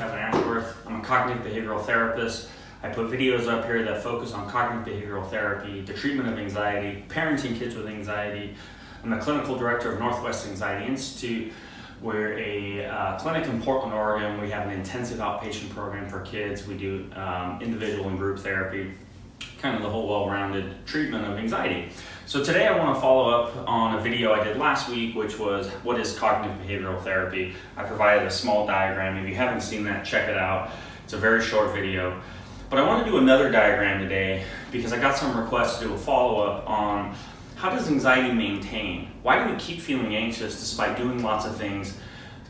Kevin Ashworth. I'm a cognitive behavioral therapist. I put videos up here that focus on cognitive behavioral therapy, the treatment of anxiety, parenting kids with anxiety. I'm the clinical director of Northwest Anxiety Institute. We're a clinic in Portland, Oregon. We have an intensive outpatient program for kids. We do individual and group therapy, kind of the whole well-rounded treatment of anxiety. So today I want to follow up on a video I did last week, which was what is cognitive behavioral therapy. I provided a small diagram. If you haven't seen that, check it out. It's a very short video. But I want to do another diagram today because I got some requests to do a follow-up on how does anxiety maintain? Why do we keep feeling anxious despite doing lots of things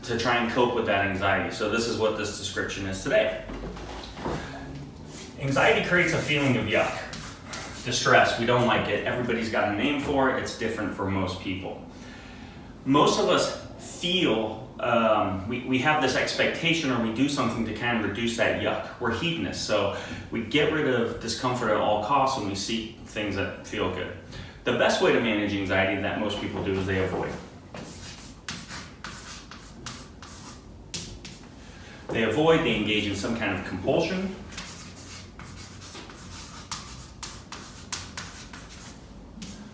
to try and cope with that anxiety? So this is what this description is today. Anxiety creates a feeling of yuck. Distress, we don't like it. Everybody's got a name for it. It's different for most people. Most of us feel, we have this expectation or we do something to kind of reduce that yuck. We're hedonists, so we get rid of discomfort at all costs when we seek things that feel good. The best way to manage anxiety that most people do is they avoid. They avoid, they engage in some kind of compulsion.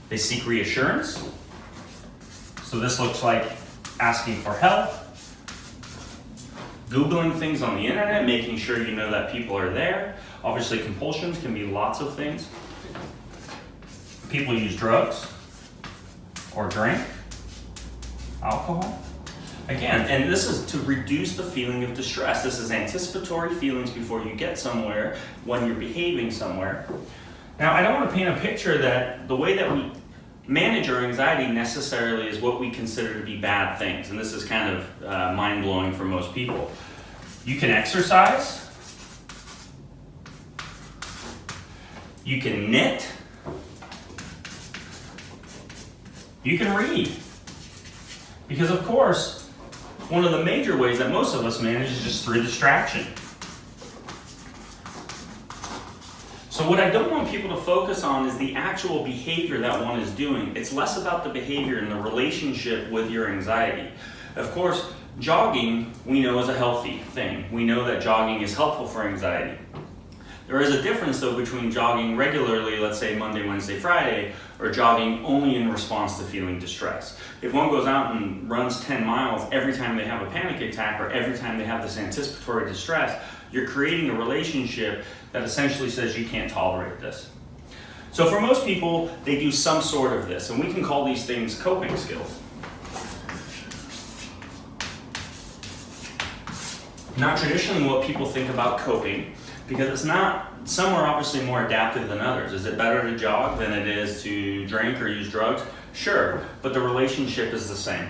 They seek reassurance. So this looks like asking for help, Googling things on the internet, making sure you know that people are there. Obviously, compulsions can be lots of things. People use drugs or drink, alcohol. Again, and this is to reduce the feeling of distress. This is anticipatory feelings before you get somewhere when you're behaving somewhere. Now, I don't want to paint a picture that the way that we manage our anxiety necessarily is what we consider to be bad things. And this is kind of mind-blowing for most people. You can exercise. You can knit. You can read. Because of course, one of the major ways that most of us manage is just through distraction. So what I don't want people to focus on is the actual behavior that one is doing. It's less about the behavior and the relationship with your anxiety. Of course, jogging we know is a healthy thing. We know that jogging is helpful for anxiety. There is a difference though between jogging regularly, let's say Monday, Wednesday, Friday, or jogging only in response to feeling distress. If one goes out and runs 10 miles every time they have a panic attack or every time they have this anticipatory distress, you're creating a relationship that essentially says you can't tolerate this. So for most people, they do some sort of this, and we can call these things coping skills. Not traditionally what people think about coping, because it's not, some are obviously more adaptive than others. Is it better to jog than it is to drink or use drugs? Sure, but the relationship is the same.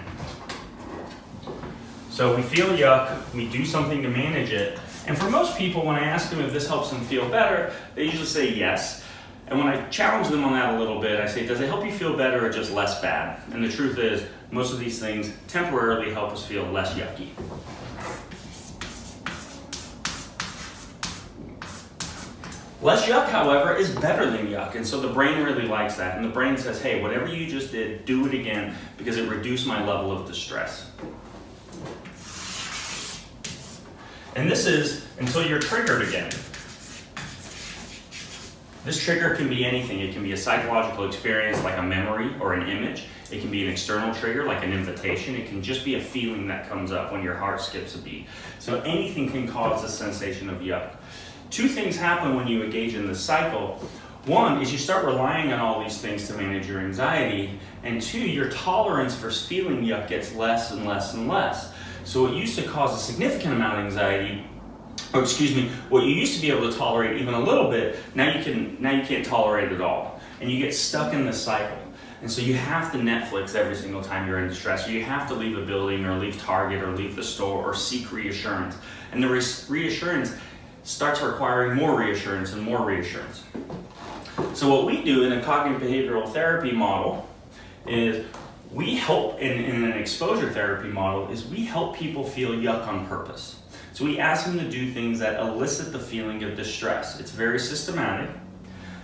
So we feel yuck, we do something to manage it, and for most people, when I ask them if this helps them feel better, they usually say yes. And when I challenge them on that a little bit, I say, does it help you feel better or just less bad? And the truth is, most of these things temporarily help us feel less yucky. Less yuck, however, is better than yuck, and so the brain really likes that. And the brain says, hey, whatever you just did, do it again because it reduced my level of distress. And this is until you're triggered again. This trigger can be anything. It can be a psychological experience like a memory or an image. It can be an external trigger like an invitation. It can just be a feeling that comes up when your heart skips a beat. So anything can cause a sensation of yuck. Two things happen when you engage in this cycle. One is you start relying on all these things to manage your anxiety, and two, your tolerance for feeling yuck gets less and less and less. So what used to cause a significant amount of anxiety, what you used to be able to tolerate even a little bit, now you can't tolerate it at all. And you get stuck in this cycle. And so you have to Netflix every single time you're in distress, or you have to leave a building or leave Target or leave the store or seek reassurance. And the reassurance starts requiring more reassurance and more reassurance. So what we do in a cognitive behavioral therapy model is we help, in an exposure therapy model, is we help people feel yuck on purpose. So we ask them to do things that elicit the feeling of distress. It's very systematic.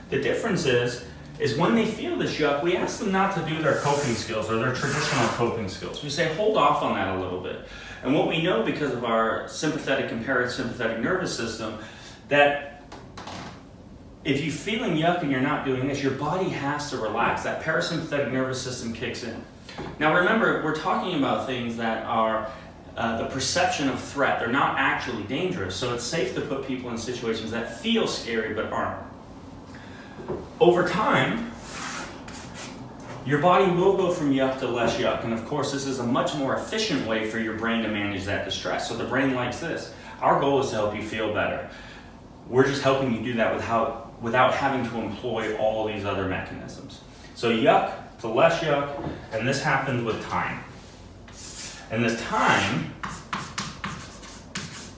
The difference is is when they feel this yuck, we ask them not to do their coping skills or their traditional coping skills. We say, hold off on that a little bit. And what we know because of our sympathetic and parasympathetic nervous system, that if you're feeling yuck and you're not doing this, your body has to relax. That parasympathetic nervous system kicks in. Now remember, we're talking about things that are the perception of threat. They're not actually dangerous, so it's safe to put people in situations that feel scary but aren't. Over time, your body will go from yuck to less yuck, and of course this is a much more efficient way for your brain to manage that distress. So the brain likes this. Our goal is to help you feel better. We're just helping you do that without having to employ all these other mechanisms. So yuck to less yuck, and this happens with time. And this time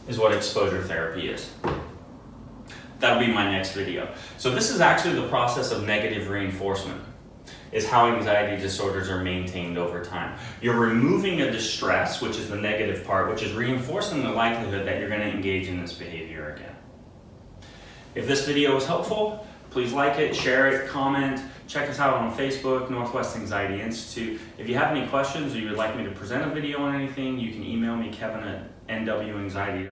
is what exposure therapy is. That'll be my next video. So this is actually the process of negative reinforcement, is how anxiety disorders are maintained over time. You're removing a distress, which is the negative part, which is reinforcing the likelihood that you're going to engage in this behavior again. If this video was helpful, please like it, share it, comment. Check us out on Facebook, Northwest Anxiety Institute. If you have any questions or you would like me to present a video on anything, you can email me, Kevin at NWAnxiety.